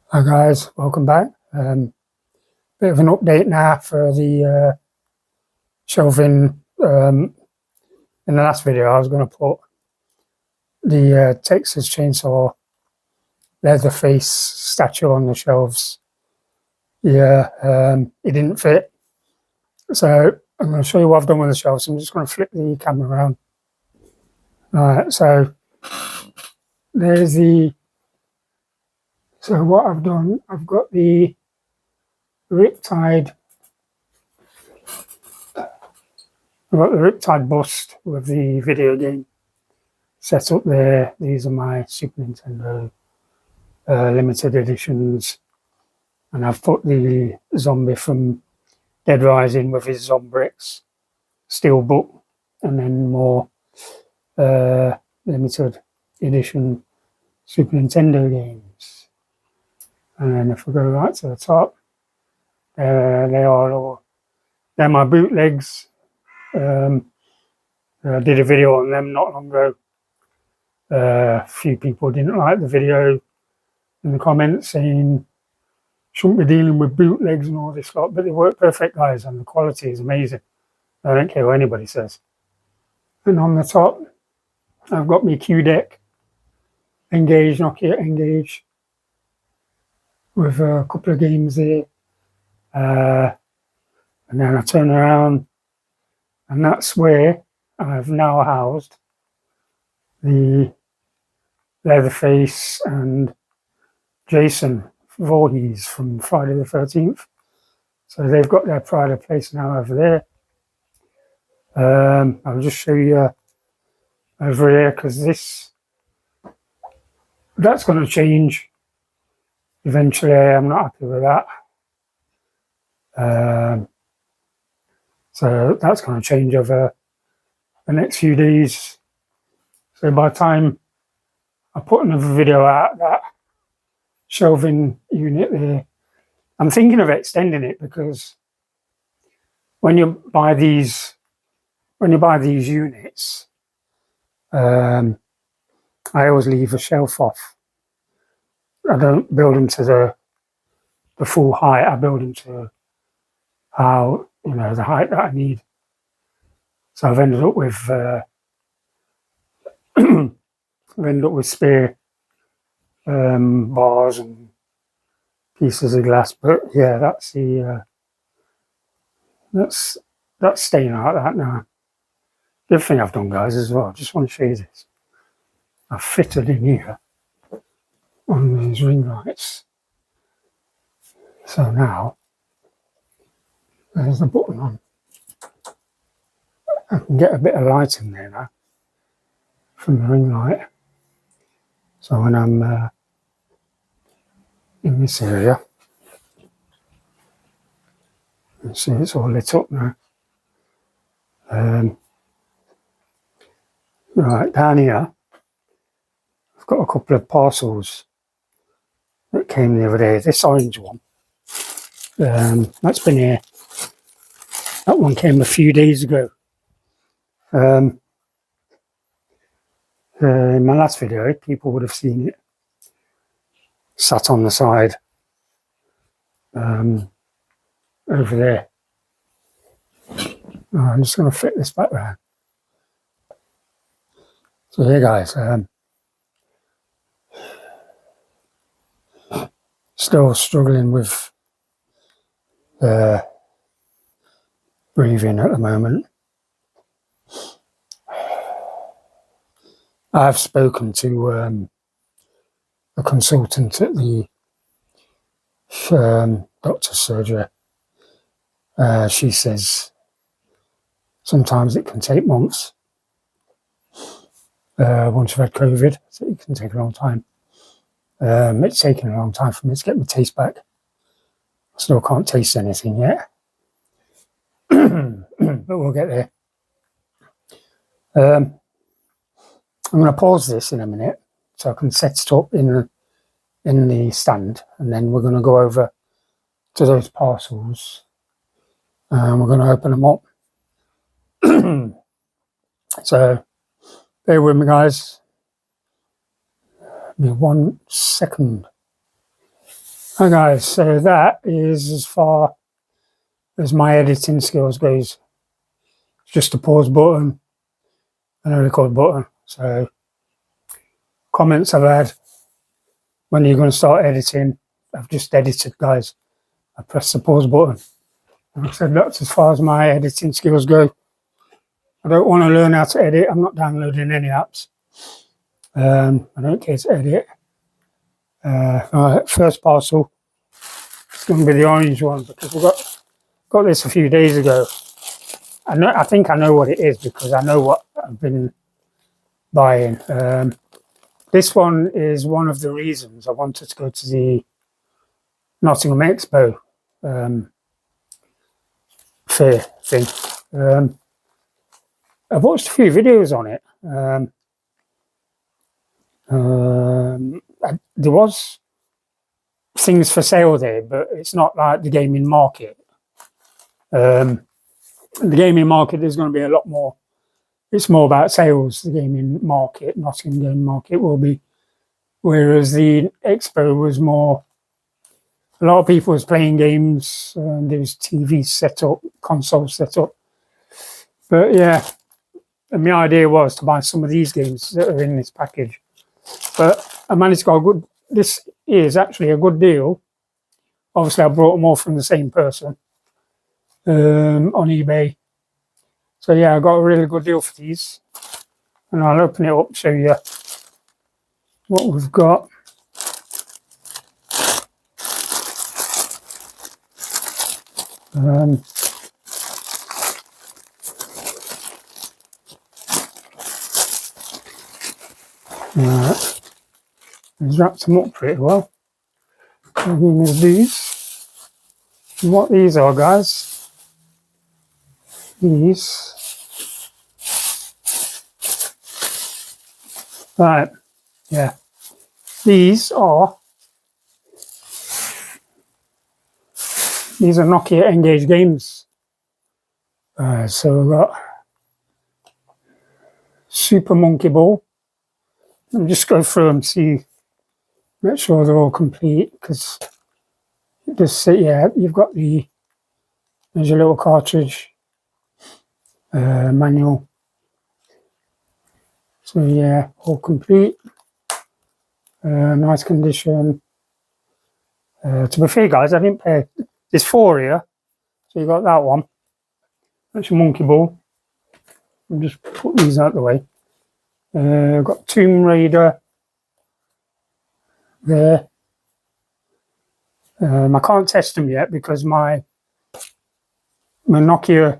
Hi guys, welcome back. Bit of an update now for the shelving. In the last video, I was going to put the Texas Chainsaw Leatherface statue on the shelves. Yeah, it didn't fit. So I'm going to show you what I've done with the shelves. I'm just going to flip the camera around. Alright, so there's the. So what I've done, I've got the Riptide. I've got the Riptide bust with the video game set up there. These are my Super Nintendo limited editions, and I've put the zombie from Dead Rising with his Zombrix steel book, and then more limited edition Super Nintendo games. And then if we go right to the top, they are all, they're my bootlegs. I did a video on them not long ago. A few people didn't like the video in the comments saying shouldn't be dealing with bootlegs and all this lot, but they work perfect, guys, and the quality is amazing. I don't care what anybody says. And on the top, I've got my Q deck N-Gage, Nokia N-Gage, with a couple of games there. And then I turn around, and that's where I've now housed the Leatherface and Jason Voorhees from Friday the 13th. So they've got their pride of place now over there. I'll just show you over here, because that's going to change eventually. I'm not happy with that. So that's going to change over the next few days. So by the time I put another video out, that shelving unit there, I'm thinking of extending it, because when you buy these units, I always leave a shelf off. I don't build them to the full height. I build them to how, the height that I need. So I've ended up with spare bars and pieces of glass. But yeah, that's the that's staying like that now. The other thing I've done, guys, as well, I just want to show you this. I've fitted in here on these ring lights. So now there's the button on. I can get a bit of light in there now from the ring light. So when I'm in this area, you see it's all lit up now. Right, down here, I've got a couple of parcels that came the other day. This orange one, that's been here. That one came a few days ago. In my last video, people would have seen it sat on the side over there. I'm just going to fit this back round. So here, guys, still struggling with breathing at the moment. I've spoken to a consultant at the doctor's surgery. She says sometimes it can take months. Once you've had COVID, so it can take a long time. It's taken a long time for me to get my taste back. I still can't taste anything yet. But we'll get there. I'm going to pause this in a minute so I can set it up in the stand, and then we're going to go over to those parcels and we're going to open them up. So bear with me, guys. Give me 1 second. Hi guys, so that is as far as my editing skills goes. It's just a pause button and a record button. So comments I've had, when are you going to start editing? I've just edited, guys. I pressed the pause button. Like I said, that's as far as my editing skills go. I don't want to learn how to edit. I'm not downloading any apps. I don't care to edit. Right, first parcel. It's going to be the orange one because we got this a few days ago. I think I know what it is because I know what I've been buying. This one is one of the reasons I wanted to go to the Nottingham Expo fair thing. I've watched a few videos on it. There was things for sale there, but it's not like the gaming market. The gaming market, there's going to be a lot more. It's more about sales. The gaming market, Nottingham gaming market, will be, whereas the expo was more. A lot of people was playing games. There was TV set up, console set up. But yeah, and my idea was to buy some of these games that are in this package. But I managed to go good. This is actually a good deal. Obviously, I brought them all from the same person on eBay. So yeah, I got a really good deal for these. And I'll open it up, show you what we've got. Right. He's wrapped them up pretty well. Again, there's these. And what these are, guys, these. Right, yeah. These are Nokia N-Gage games. So we've got Super Monkey Ball. Let me just go through and see, make sure they're all complete, because it does say, yeah, you've got there's your little cartridge, manual. So yeah, all complete. Nice condition. To be fair, guys, I didn't pay. There's 4 here, so you got that one. That's your Monkey Ball. I'll just put these out the way. Got Tomb Raider there. I can't test them yet because my Nokia.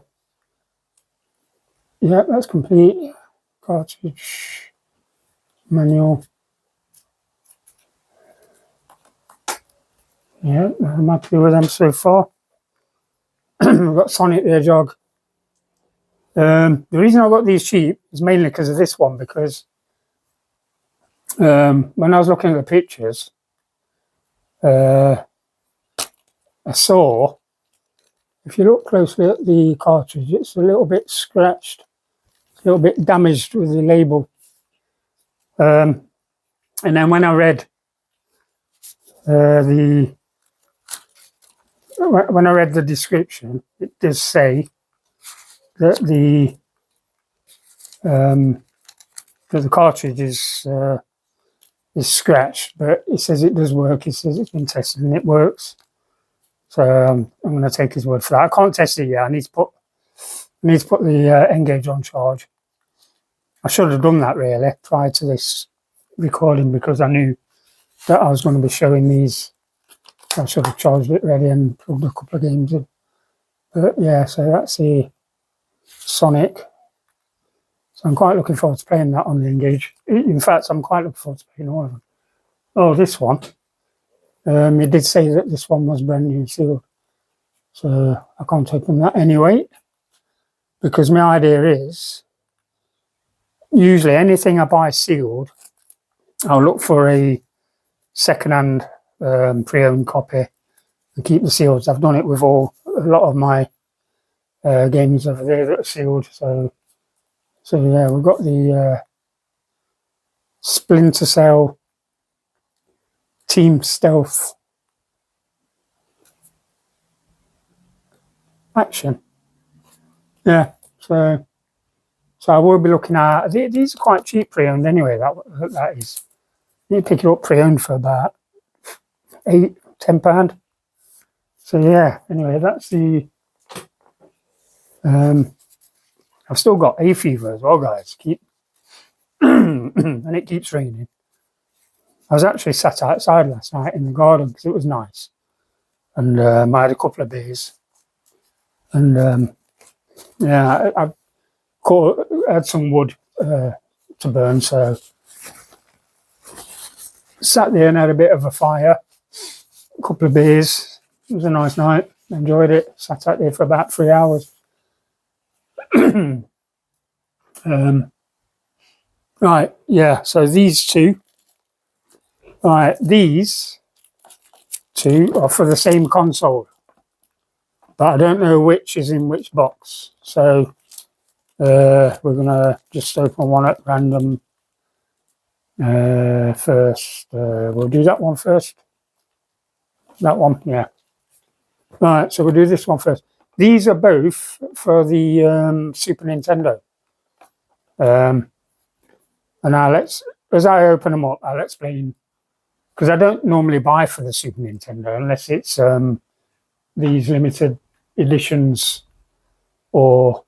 Yeah, that's complete. Cartridge, manual. Yeah, I'm happy with them so far. We've got Sonic the Hedgehog. The reason I got these cheap is mainly because of this one, because when I was looking at the pictures, I saw, if you look closely at the cartridge, it's a little bit scratched, a little bit damaged with the label. And then when I read the description, it does say that the cartridge is scratched, but it says it does work. It says it's been tested and it works. So I'm going to take his word for that. I can't test it yet. I need to put the N-Gage on charge. I should have done that really prior to this recording, because I knew that I was going to be showing these. I should have charged it ready and plugged a couple of games in. But yeah, so that's the Sonic. So I'm quite looking forward to playing that on the N-Gage. In fact, I'm quite looking forward to playing all of them. Oh, this one. It did say that this one was brand new sealed. So I can't open that anyway, because my idea is, usually anything I buy sealed, I'll look for a second-hand pre-owned copy and keep the seals. I've done it with a lot of my games over there that are sealed. So yeah, we've got the Splinter Cell Team Stealth action. Yeah, so I will be looking at, these are quite cheap pre-owned anyway, that is. You pick it up pre-owned for about £8–10. So yeah, anyway, that's the, I've still got hay fever as well, guys. And it keeps raining. I was actually sat outside last night in the garden because it was nice. And I had a couple of beers. And yeah, I had some wood to burn, so sat there and had a bit of a fire, a couple of beers. It was a nice night. Enjoyed it. Sat out there for about 3 hours. Right, yeah, so these two. Right, these two are for the same console, but I don't know which is in which box. So we're gonna just open one at random first. We'll do that one first. That one, yeah. Right, so we'll do this one first. These are both for the Super Nintendo. And now as I open them up, I'll explain, because I don't normally buy for the Super Nintendo unless it's these limited editions or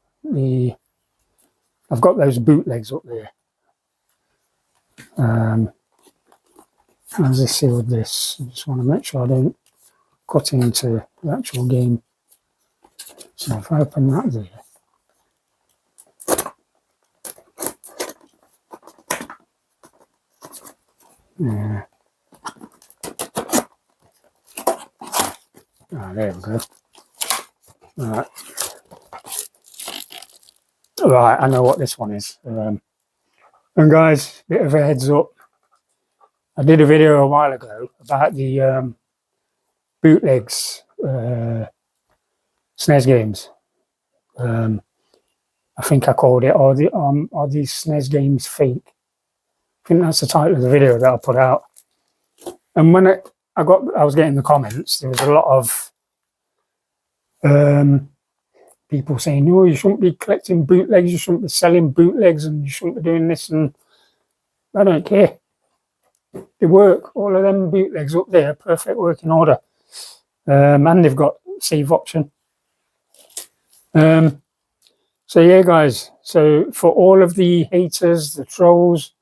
I've got those bootlegs up there. How's this sealed this? I just want to make sure I don't cut into the actual game. So if I open that there. Yeah. Oh, there we go. Right. Right, I know what this one is. And guys, bit of a heads up. I did a video a while ago about the bootlegs SNES games. I think I called it, are these SNES games fake? I think that's the title of the video that I put out. And when I was getting the comments, there was a lot of people saying, no, you shouldn't be collecting bootlegs, you shouldn't be selling bootlegs, and you shouldn't be doing this. And I don't care. They work. All of them bootlegs up there, perfect working order. And they've got save option. So yeah, guys. So for all of the haters, the trolls,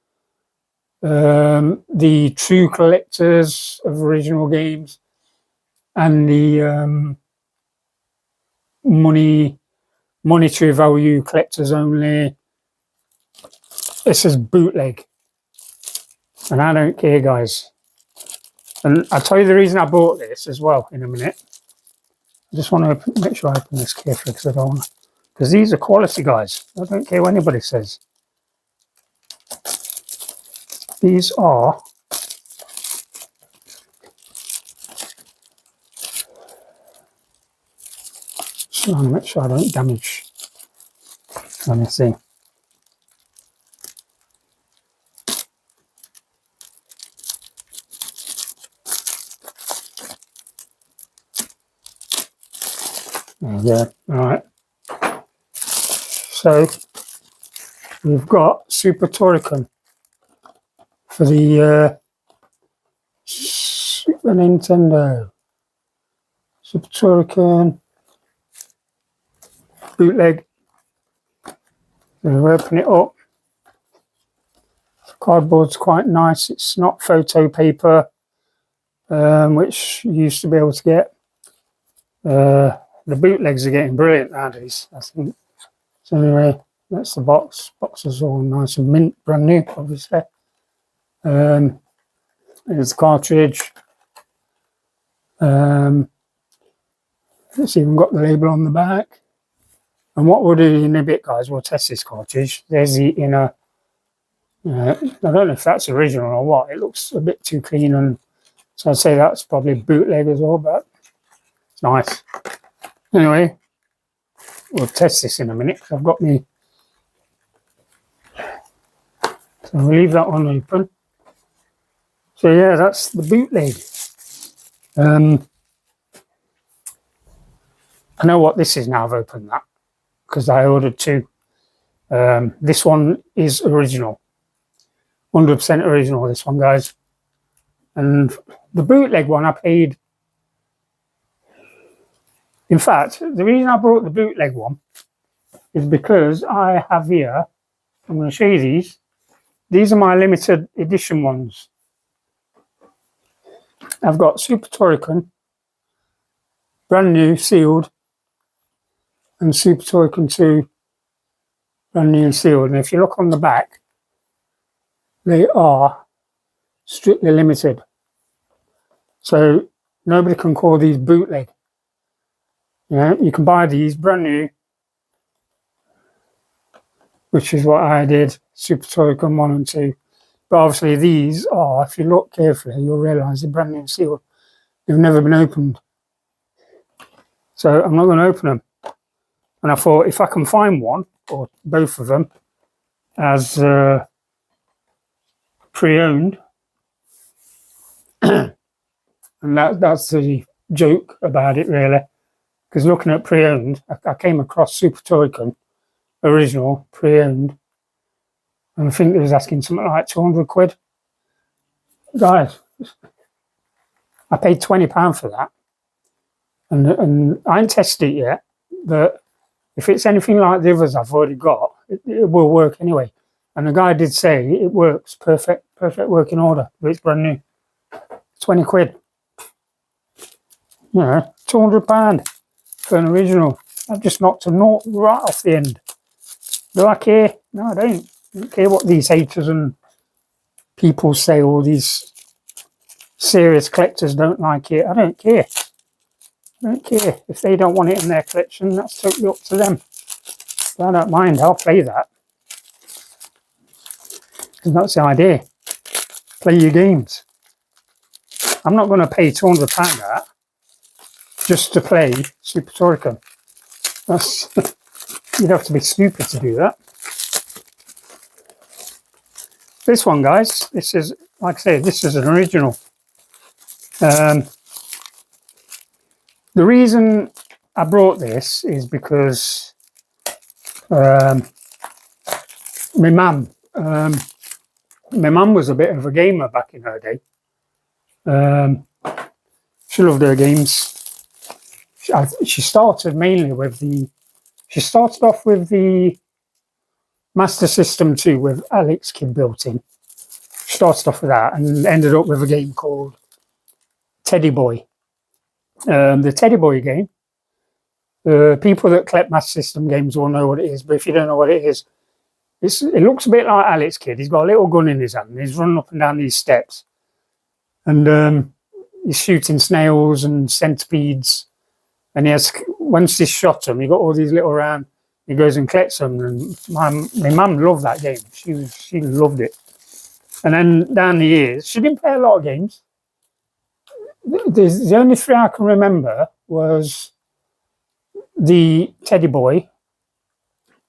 the true collectors of original games, and the monetary value collectors only, this is bootleg. And I don't care, guys. And I'll tell you the reason I bought this as well in a minute. I just want to make sure I open this carefully because I don't want to. Because these are quality, guys. I don't care what anybody says. These are just trying to make sure I don't damage anything. There we go. All right. So we've got Super Turrican for the Super Nintendo. Super Turrican bootleg. So we open it up. The cardboard's quite nice. It's not photo paper, which you used to be able to get. The bootlegs are getting brilliant nowadays, I think. So anyway, that's the box. Box is all nice and mint, brand new, obviously. There's the cartridge. It's even got the label on the back. And what we'll do in a bit, guys, we'll test this cartridge. There's the inner. I don't know if that's original or what. It looks a bit too clean, and so I'd say that's probably bootleg as well, but it's nice. Anyway, we'll test this in a minute. I've got me. So we'll leave that one open. So yeah, that's the bootleg. I know what this is now. I've opened that because I ordered two. This one is original, 100% original. This one, guys, and the bootleg one I paid. In fact, the reason I brought the bootleg one is because I have here. I'm going to show you these. These are my limited edition ones. I've got Super Turrican, brand new, sealed, and Super Turrican 2, brand new and sealed. And if you look on the back, they are strictly limited. So nobody can call these bootleg. You know, you can buy these brand new, which is what I did, Super Turrican 1 and 2. But obviously these are, if you look carefully, you'll realise they're brand new and sealed. They've never been opened. So I'm not going to open them. And I thought if I can find one, or both of them, as pre-owned, and that's the joke about it, really. Because looking at pre-owned, I came across Super Turrican, original, pre-owned, and I think it was asking something like 200 quid. Guys, I paid £20 for that. And I ain't tested it yet, but if it's anything like the others I've already got, it will work anyway. And the guy did say it works, perfect working order, but it's brand new. 20 quid. You know, £200 for an original. I've just knocked a note right off the end. Do I care? No, I don't. I don't care what these haters and people say, all these serious collectors don't like it. I don't care. I don't care. If they don't want it in their collection, that's totally up to them. But I don't mind. I'll play that. Because that's the idea. Play your games. I'm not going to pay £200 for that just to play Super Turrican. That's you'd have to be stupid to do that. This one, guys, this is, like I say, this is an original. The reason I brought this is because my mum was a bit of a gamer back in her day. She loved her games. She started mainly with she started off with the Master System 2 with Alex Kidd built in. She started off with that and ended up with a game called Teddy Boy. The Teddy Boy game, people that collect Master System games will know what it is, but if you don't know what it is, it looks a bit like Alex Kidd. He's got a little gun in his hand. He's running up and down these steps. And he's shooting snails and centipedes. And he has, once he's shot them, he got all these little round, he goes and collects them. And my mum loved that game. She loved it. And then down the years, she didn't play a lot of games. The only three I can remember was the Teddy Boy.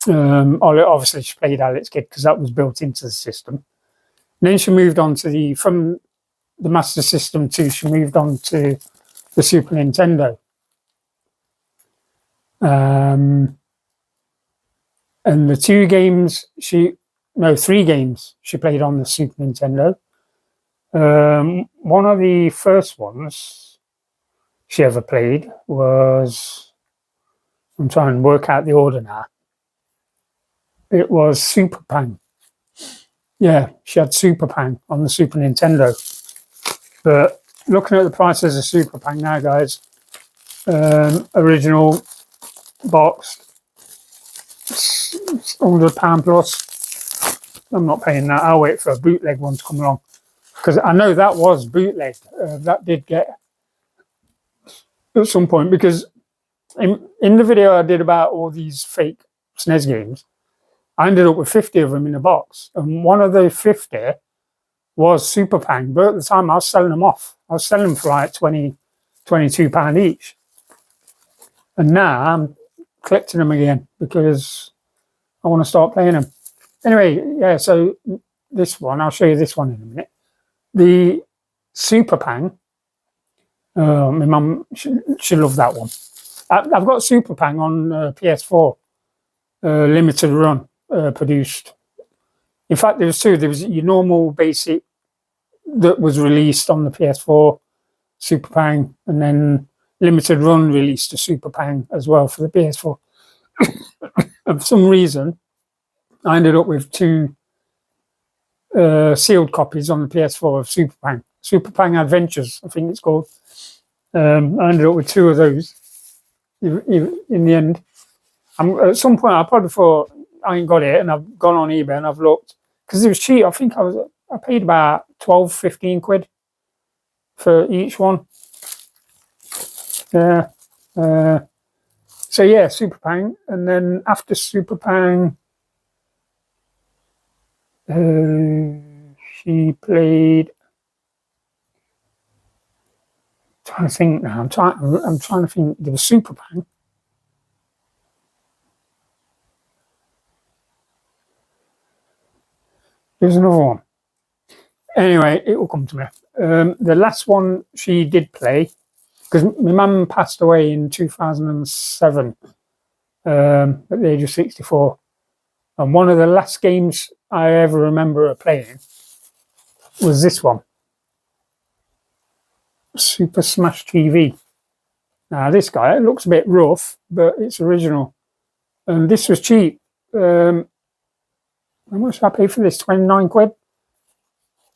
Obviously, she played Alex Kidd because that was built into the system. And then she moved on to from the Master System 2, she moved on to the Super Nintendo. And the three games she played on the Super Nintendo. One of the first ones she ever played was, I'm trying to work out the order now. It was Super Pang. Yeah, she had Super Pang on the Super Nintendo. But looking at the prices of Super Pang now, guys, original box, £100 plus. I'm not paying that. I'll wait for a bootleg one to come along. Because I know that was bootleg. That did get at some point. Because in the video I did about all these fake SNES games, I ended up with 50 of them in a box. And one of the 50 was Super Pang. But at the time, I was selling them off. I was selling them for like £22 each. And now I'm collecting them again because I want to start playing them. Anyway, yeah, so this one, I'll show you this one in a minute. The Super Pang, my mum, she loved that one. I've got Super Pang on PS4, limited run, produced. In fact, there was two. There was your normal basic that was released on the PS4, Super Pang, and then limited run released a Super Pang as well for the PS4. And for some reason, I ended up with two sealed copies on the PS4 of Super Pang. Super Pang Adventures, I think it's called. I ended up with two of those in the end. At some point, I probably thought I ain't got it, and I've gone on eBay and I've looked because it was cheap. I think I paid about 12, 15 quid for each one. Yeah. So yeah, Super Pang, and then after Super Pang, she played. I'm trying to think now. I'm trying to think. There was Super Pang. There's another one. Anyway, it will come to me. The last one she did play, because my mum passed away in 2007 at the age of 64. And one of the last games I ever remember her playing was this one, Super Smash TV. Now, this guy, it looks a bit rough, but it's original. And this was cheap. How much did I pay for this? 29 quid?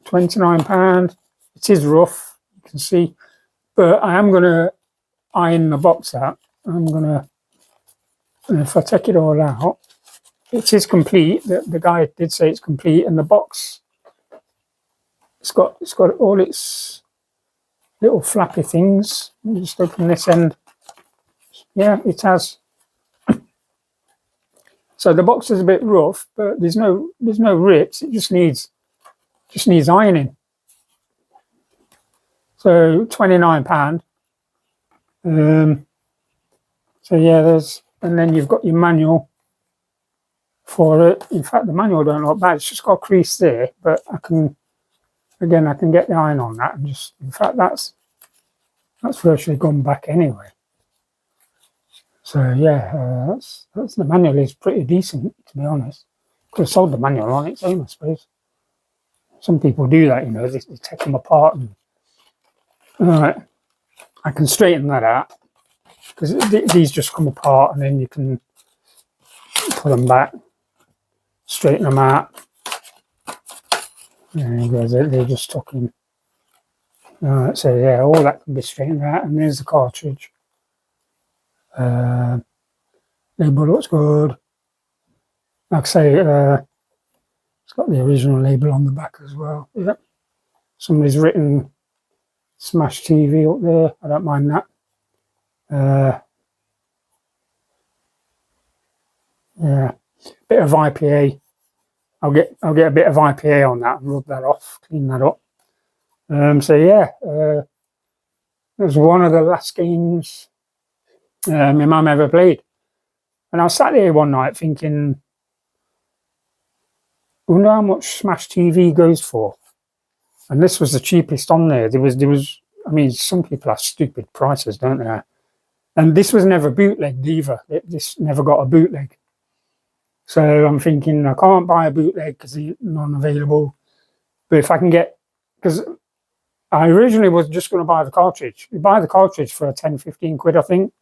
£29. It is rough, you can see. But I am going to iron the box out. I'm going to, and if I take it all out, it is complete. The guy did say it's complete, and the box, it's got all its little flappy things. Let me just open this end. Yeah, it has. So the box is a bit rough, but there's no rips. It just needs ironing. So £29. So yeah, and then you've got your manual for it. In fact, the manual don't look bad. It's just got a crease there, but I can get the iron on that and just. In fact, that's virtually gone back anyway. So yeah, that's the manual is pretty decent, to be honest. Could have sold the manual on its own, I suppose. Some people do that, you know. They take them apart and. All right, I can straighten that out because these just come apart, and then you can put them back, straighten them out. There you go. They're just stuck in. All right, so yeah, all that can be straightened out, and there's the cartridge. Label looks good. Like I say, it's got the original label on the back as well. Yep. Somebody's written Smash TV up there. I don't mind that. Yeah, bit of IPA. I'll get a bit of IPA on that and rub that off, clean that up. So yeah, it was one of the last games my mum ever played. And I was sat there one night thinking, I wonder how much Smash TV goes for. And this was the cheapest on there. There was. I mean, some people have stupid prices, don't they? And this was never bootlegged either. This never got a bootleg. So I'm thinking I can't buy a bootleg because they're non-available. But if I can get, because I originally was just going to buy the cartridge. You buy the cartridge for 10, 15 quid, I think.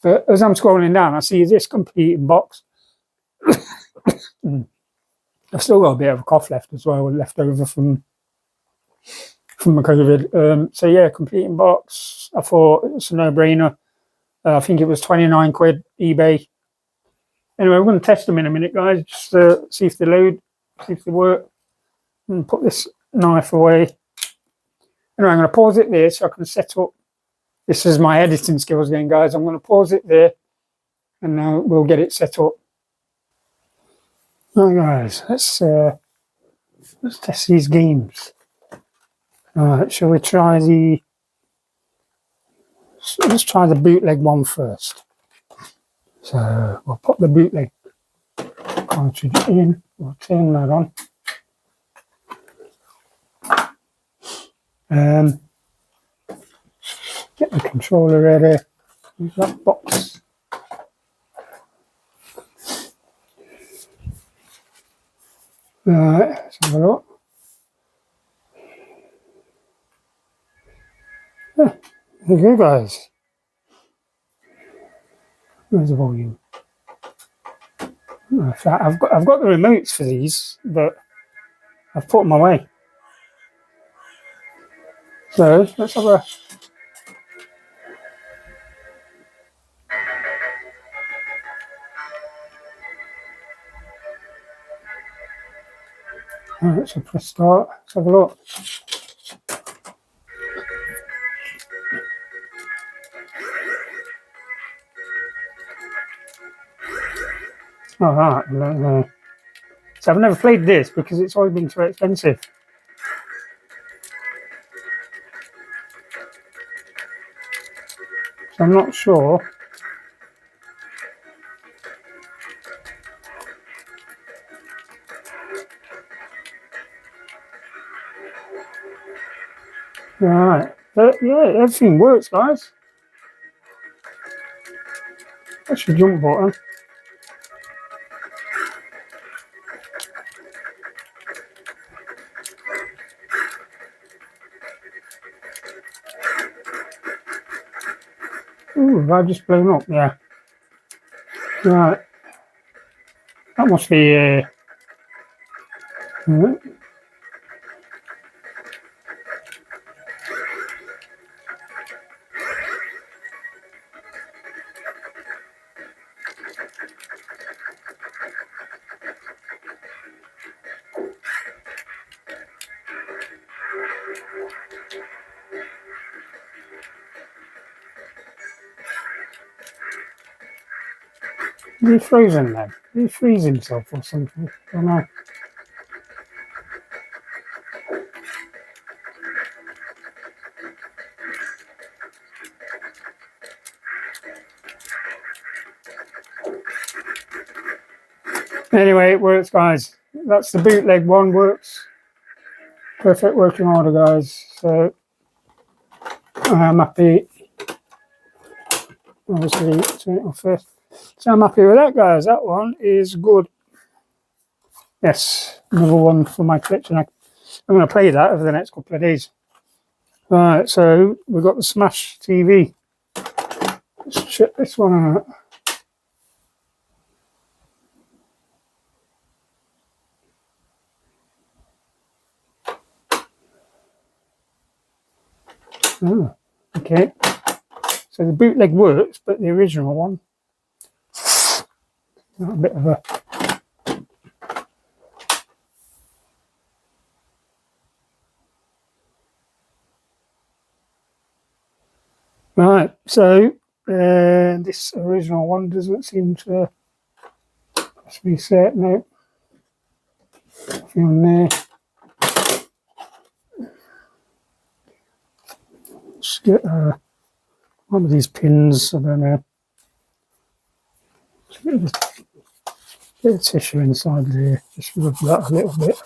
But as I'm scrolling down, I see this complete in box. I've still got a bit of a cough left as well, left over from the COVID. So yeah, complete in box. I thought it's a no-brainer. I think it was 29 quid eBay. Anyway, we're going to test them in a minute, guys. Just see if they load, see if they work. And put this knife away. Anyway, I'm going to pause it there so I can set up. This is my editing skills again, guys. I'm going to pause it there, and now we'll get it set up. Right, guys, let's test these games. All right, shall we try let's try the bootleg one first. So we'll put the bootleg cartridge in. We'll turn that on. Get the controller ready. that box. Right, let's have a look. Yeah, there you go, guys. Where's the volume? In fact, I've got the remotes for these, but I've put them away. So let's have a. Right, so press start. Let's have a look. All right. So I've never played this because it's always been too expensive. So I'm not sure. Right. But yeah, everything works, guys. That's your jump button. Ooh, have I just blown up? Yeah. Right. That must be right. Is he frozen then? Did he freeze himself or something? I don't know. Anyway, it works, guys. That's the bootleg one, works. Perfect working order, guys. So I'm happy. Obviously, turn it off first. So I'm happy with that, guys. That one is good. Yes, another one for my collection. I'm going to play that over the next couple of days. Right, so we've got the Smash TV. Let's check this one out. Oh, okay. So the bootleg works, but the original one, a bit of a. Right, so this original one doesn't seem to reset. No, nothing on there. Let's get one of these pins. I don't know. Let's get a bit of tissue inside there. Just rub that a little bit.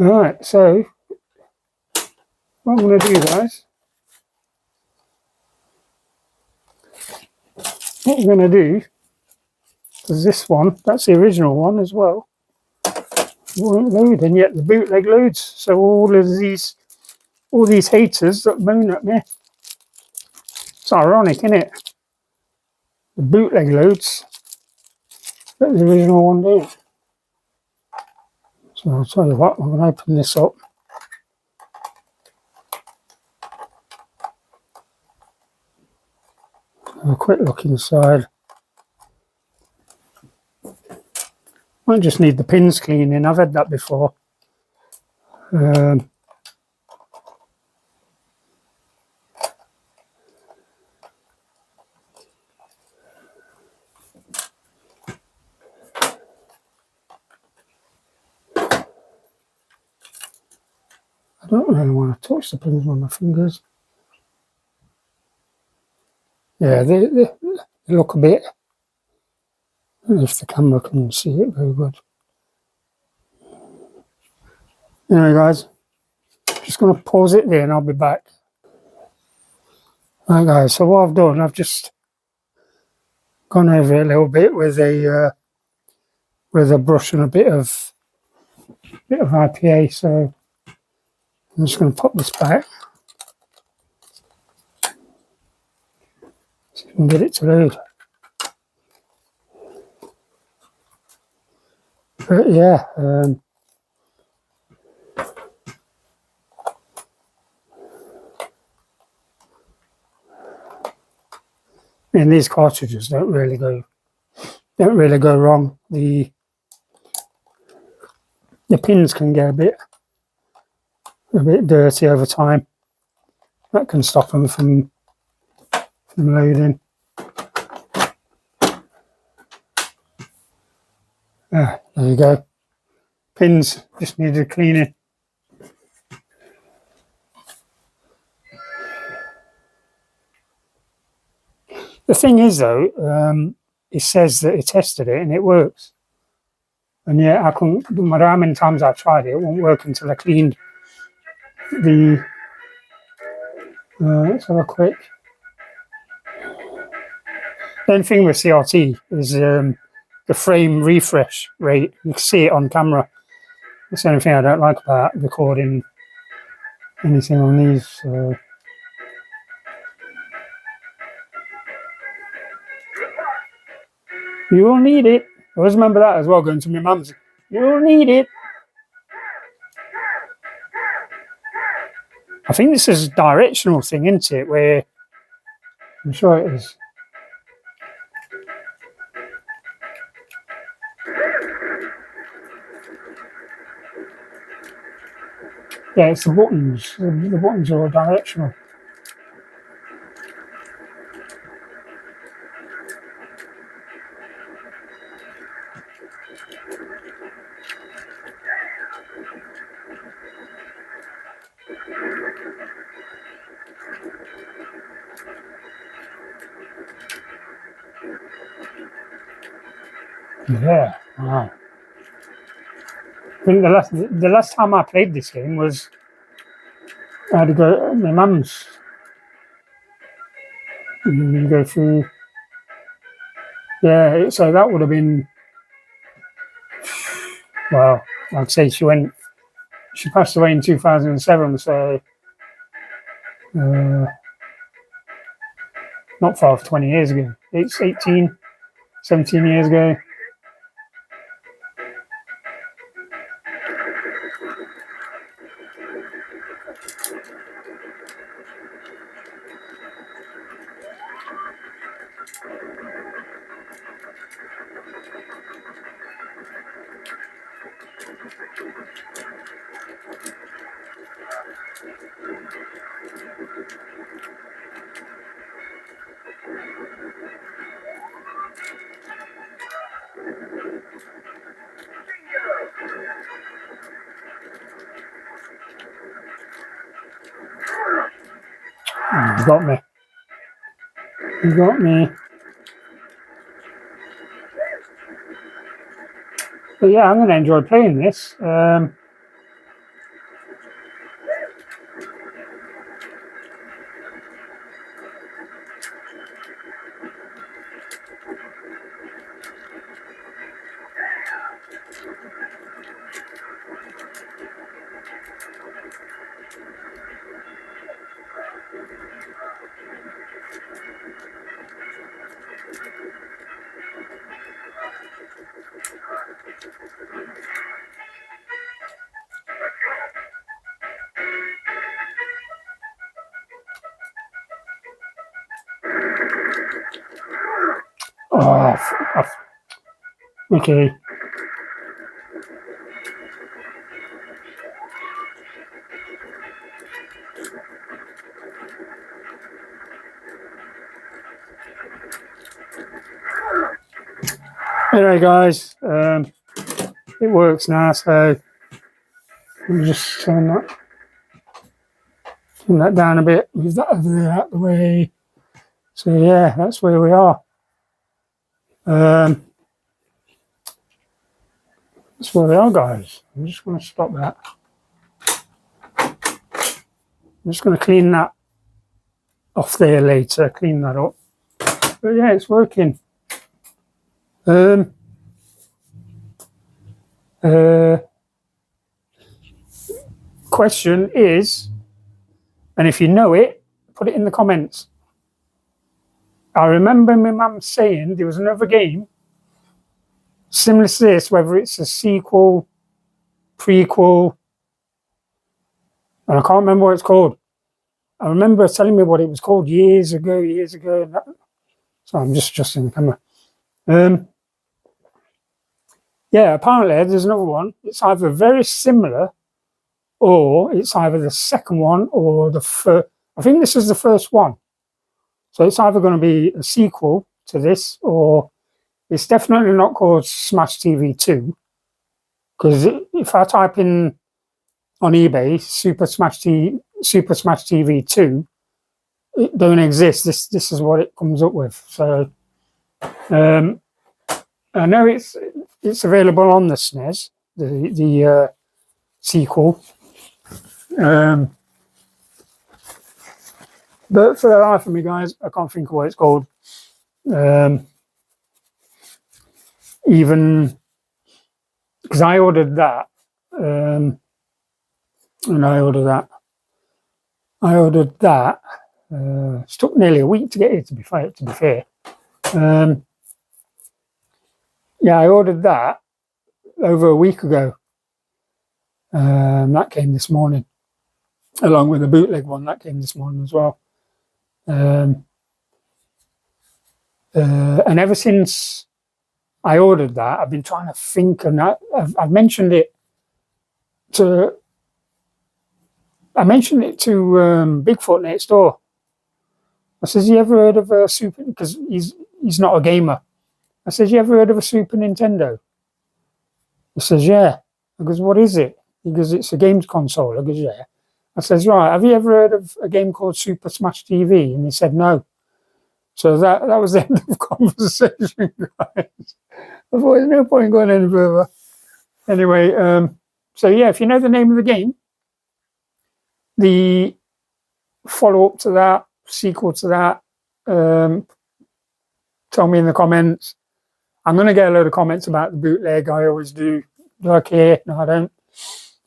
Alright, so what I'm going to do, guys, what we're going to do is this one, that's the original one as well, won't load, and yet the bootleg loads. So all these haters that moan at me, it's ironic, isn't it? The bootleg loads, but the original one don't. So I'll tell you what, I'm going to open this up. Have a quick look inside. Might just need the pins cleaning. I've had that before. I don't really want to touch the pins with my fingers. Yeah, they look a bit, I don't know if the camera can see it very good. Anyway guys, just going to pause it there and I'll be back. Right guys, so what I've done, I've just gone over it a little bit with a brush and a bit of IPA, so I'm just going to pop this back so you can get it to load. But yeah, and these cartridges don't really go wrong. The pins can get a bit dirty over time. That can stop them from loading. There you go. Pins just needed cleaning. The thing is though, it says that it tested it and it works. And yeah, I couldn't, no matter how many times I tried it, it won't work until I cleaned the, let's have a quick. The only thing with CRT is the frame refresh rate. You can see it on camera. That's the only thing I don't like about recording anything on these. You will need it. I always remember that as well, going to my mum's. You'll need it. I think this is a directional thing, isn't it? Where I'm sure it is. Yeah, it's the buttons. The buttons are all directional. Yeah, wow. I think the last time I played this game was I had to go at my mum's. You go through. Yeah, so that would have been. Well, I'd say she passed away in 2007, so not far off 20 years ago. It's 17 years ago. You got me. You got me. But yeah, I'm going to enjoy playing this. Oh, okay. Anyway, guys, it works now, so let me just turn that down a bit, move that over there out the way. So yeah, that's where we are. That's where they are, guys. I'm just going to stop that. I'm just going to clean that off there later, clean that up. But yeah, it's working. Question is, and if you know it, put it in the comments. I remember my mum saying there was another game similar to this, whether it's a sequel, prequel, and I can't remember what it's called. I remember telling me what it was called years ago. And that, so I'm just adjusting the camera. Yeah, apparently there's another one. It's either very similar, or it's either the second one or the first. I think this is the first one. So it's either going to be a sequel to this, or it's definitely not called Smash TV 2. Because if I type in on eBay Super Smash TV 2, it don't exist. This is what it comes up with. So I know it's available on the SNES, the sequel. But for the life of me, guys, I can't think of what it's called. Even because I ordered that, and I ordered that. It took nearly a week to get here. To be fair, yeah, I ordered that over a week ago. That came this morning, along with the bootleg one that came this morning as well. And ever since I ordered that, I've been trying to think, and I've mentioned it to Bigfoot next door. I says, "You ever heard of a Super?" Because he's not a gamer. I says, "You ever heard of a Super Nintendo?" He says, "Yeah." I goes, "What is it?" He goes, "It's a games console." I goes, "Yeah." I says, "Right, have you ever heard of a game called Super Smash TV?" And he said, "No." So that was the end of the conversation, guys. I thought there's no point going any further. Anyway, so yeah, if you know the name of the game, the follow-up to that, sequel to that, tell me in the comments. I'm going to get a load of comments about the bootleg. I always do. Do I care? No, I don't.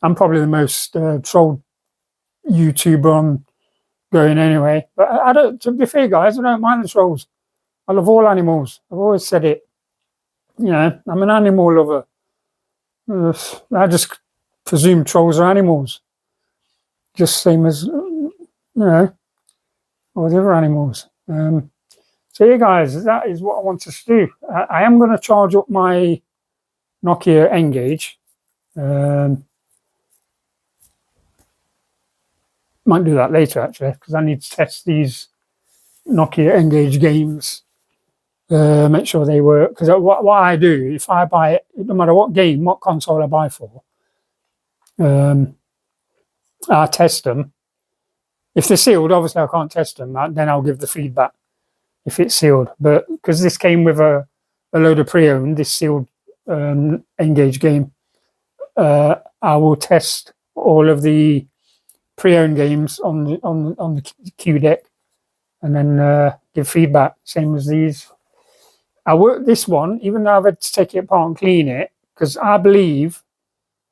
I'm probably the most trolled YouTuber on going anyway. But I don't, to be fair, guys, I don't mind the trolls. I love all animals. I've always said it. You know, I'm an animal lover. I just presume trolls are animals. Just same as, you know, all the other animals. So yeah, guys, that is what I want us to do. I am going to charge up my Nokia N-Gage. Might do that later, actually, because I need to test these Nokia N-Gage games. Make sure they work. Because what I do, if I buy it, no matter what game, what console I buy for, I test them. If they're sealed, obviously I can't test them. Then I'll give the feedback if it's sealed. But because this came with a load of pre-owned, this sealed N-Gage game, I will test all of the pre-owned games on the queue deck, and then give feedback. Same as these. I worked this one, even though I've had to take it apart and clean it, because I believe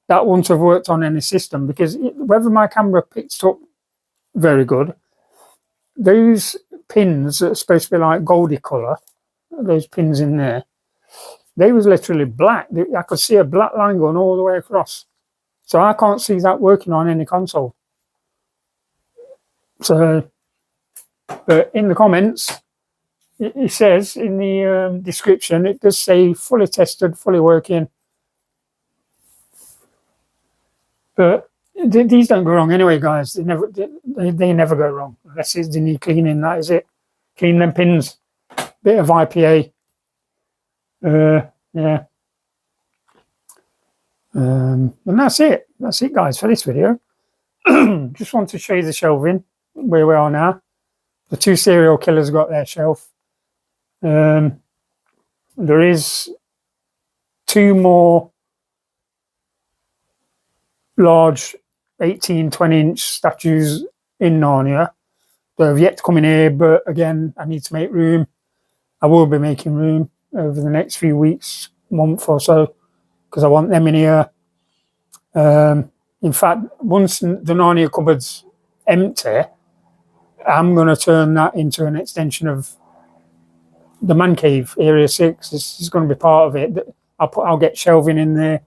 that wouldn't have worked on any system, because whether my camera picked up very good, those pins that are supposed to be like goldy colour, those pins in there, they was literally black. I could see a black line going all the way across. So I can't see that working on any console. So, but in the comments, it says in the description, it does say fully tested, fully working. But these don't go wrong anyway, guys. They never go wrong. Unless they need cleaning, that is it. Clean them pins. Bit of IPA. Yeah. And that's it. That's it, guys, for this video. Just want to show you the shelving, where we are now. The two serial killers got their shelf. there is 2 more large 18, 20-inch statues in Narnia that have yet to come in here, but again, I need to make room. I will be making room over the next few weeks, month or so, because I want them in here. In fact, once the Narnia cupboard's empty, I'm going to turn that into an extension of the man cave, Area 6. This is going to be part of it. I'll get shelving in there.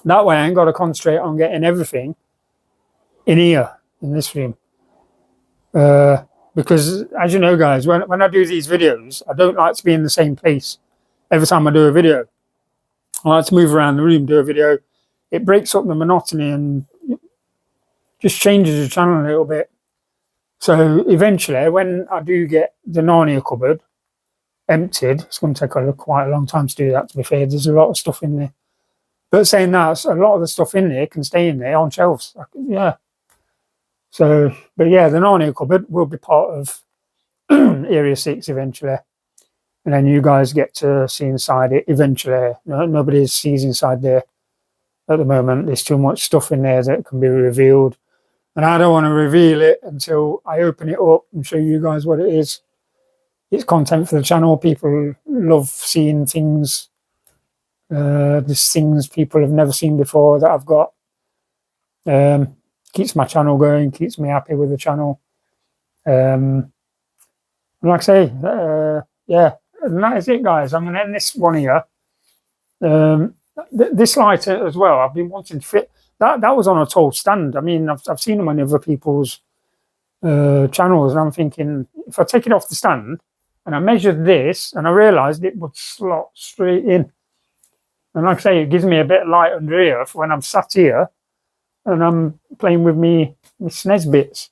That way I ain't got to concentrate on getting everything in here, in this room. Because, as you know, guys, when I do these videos, I don't like to be in the same place every time I do a video. I like to move around the room, do a video. It breaks up the monotony and just changes the channel a little bit. So eventually, when I do get the Narnia cupboard emptied, it's going to take quite a long time to do that, to be fair. There's a lot of stuff in there. But saying that, a lot of the stuff in there can stay in there on shelves. Yeah. So, but yeah, the Narnia cupboard will be part of Area 6 eventually. And then you guys get to see inside it eventually. Nobody sees inside there at the moment. There's too much stuff in there that can be revealed. And I don't want to reveal it until I open it up and show you guys what it is. It's content for the channel. People love seeing things. There's things people have never seen before that I've got. Keeps my channel going, keeps me happy with the channel. Like I say, yeah, and that is it, guys. I'm going to end this one here. This light as well, I've been wanting to fit. That was on a tall stand. I mean, I've seen them on other people's channels, and I'm thinking, if I take it off the stand and I measured this, and I realised it would slot straight in. And like I say, it gives me a bit of light under here for when I'm sat here and I'm playing with me snes bits.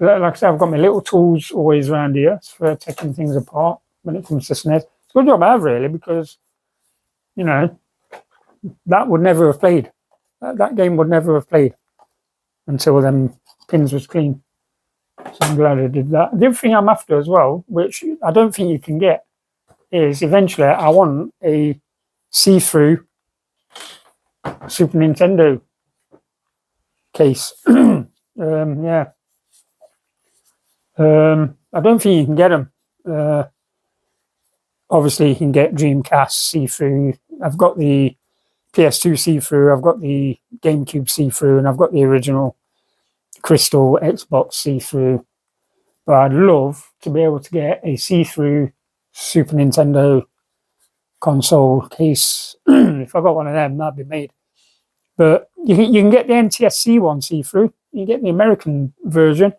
Like I say, I've got my little tools always around here for taking things apart when it comes to snes. It's a good job I have, really, because, you know, that would never have played. That game would never have played until them pins was clean. So I'm glad I did that. The other thing I'm after as well, which I don't think you can get, is eventually I want a see-through Super Nintendo case. Yeah. I don't think you can get them. Obviously, you can get Dreamcast see-through. I've got the PS2 see-through. I've got the GameCube see-through, and I've got the original Crystal Xbox see-through. But I'd love to be able to get a see-through Super Nintendo console case. If I got one of them, that'd be made. But you can get the NTSC one see-through. You can get the American version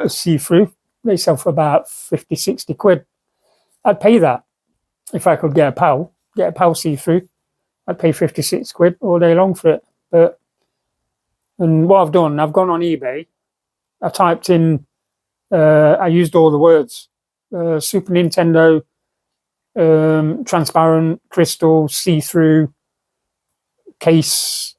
see-through. They sell for about 50, 60 quid. I'd pay that if I could get a PAL see-through. I'd pay 56 quid all day long for it. And what I've done, I've gone on eBay. I typed in, I used all the words, Super Nintendo, transparent, crystal, see-through, case.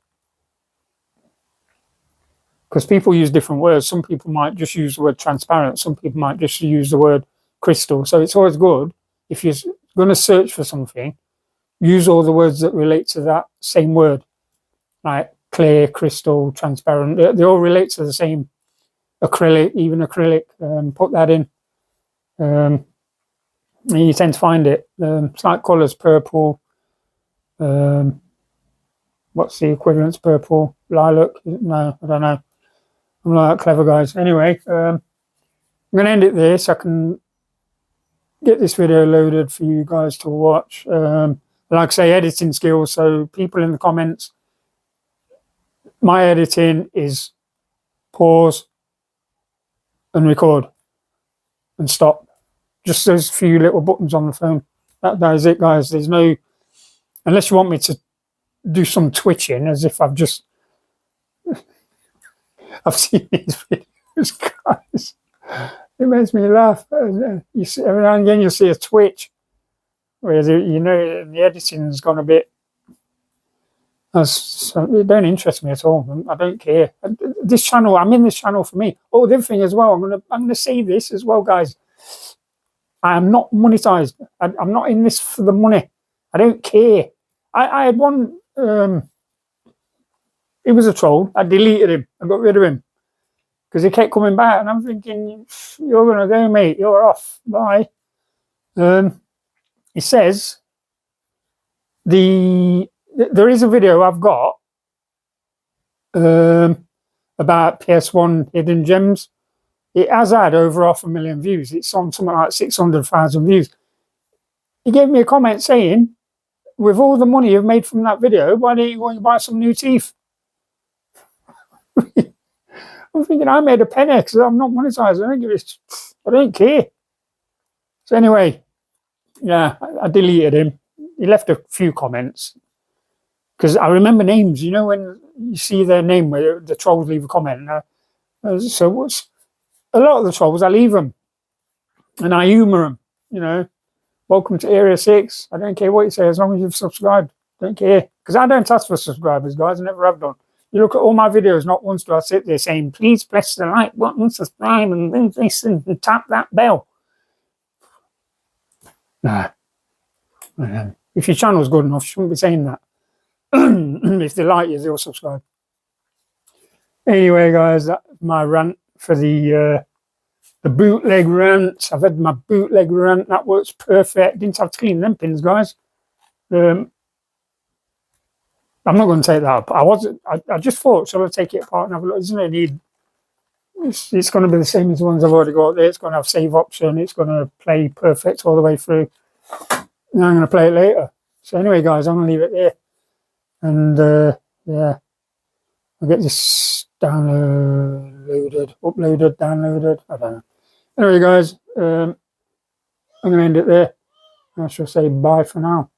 Because people use different words. Some people might just use the word transparent. Some people might just use the word crystal. So it's always good, if you're going to search for something, use all the words that relate to that same word. Like clear, crystal, transparent. They all relate to the same. Acrylic, even acrylic. Put that in. And you tend to find it. It's like colours, purple. What's the equivalent to purple? Lilac? No, I don't know. I'm not that clever, guys. Anyway, I'm going to end it there so I can get this video loaded for you guys to watch. Like I say, editing skills. So people in the comments, my editing is pause and record and stop. Just those few little buttons on the phone. That is it, guys. There's no, unless you want me to do some twitching as if I've seen these videos, guys. It makes me laugh. You see, every now and again you'll see a twitch where the editing's gone a bit. It don't interest me at all. I don't care. This channel, I'm in this channel for me. Oh, the other thing as well, I'm gonna say this as well, guys. I am not monetized. I'm not in this for the money. I don't care. I had one, he was a troll. I deleted him. I got rid of him because he kept coming back, and I'm thinking, you're going to go, mate. You're off. Bye. He says there is a video I've got about PS1 hidden gems. It has had over 500,000 views. It's on something like 600,000 views. He gave me a comment saying, with all the money you've made from that video, why don't you go and buy some new teeth? I'm thinking, I made a penny because I'm not monetized. I don't care. So anyway, yeah, I deleted him. He left a few comments because I remember names. You know, when you see their name where the trolls leave a comment. So what's a lot of the trolls? I leave them and I humour them. You know, welcome to Area 6. I don't care what you say as long as you've subscribed. Don't care because I don't ask for subscribers, guys. I never have done. You look at all my videos, not once do I sit there saying, please press the like button, subscribe, and this, and tap that bell. Nah. If your channel's good enough, you shouldn't be saying that. If they like you, they'll subscribe. Anyway, guys, that's my rant for the bootleg rant. I've had my bootleg rant. That works perfect. Didn't have to clean them pins, guys. I'm not going to take that up. I just thought, shall I take it apart and have a look? Isn't it need? It's going to be the same as the ones I've already got there. It's going to have save option. It's going to play perfect all the way through. Now I'm going to play it later. So anyway, guys, I'm going to leave it there. And yeah, I'll get this downloaded, uploaded, downloaded. I don't know. Anyway, guys, I'm going to end it there. I shall say bye for now.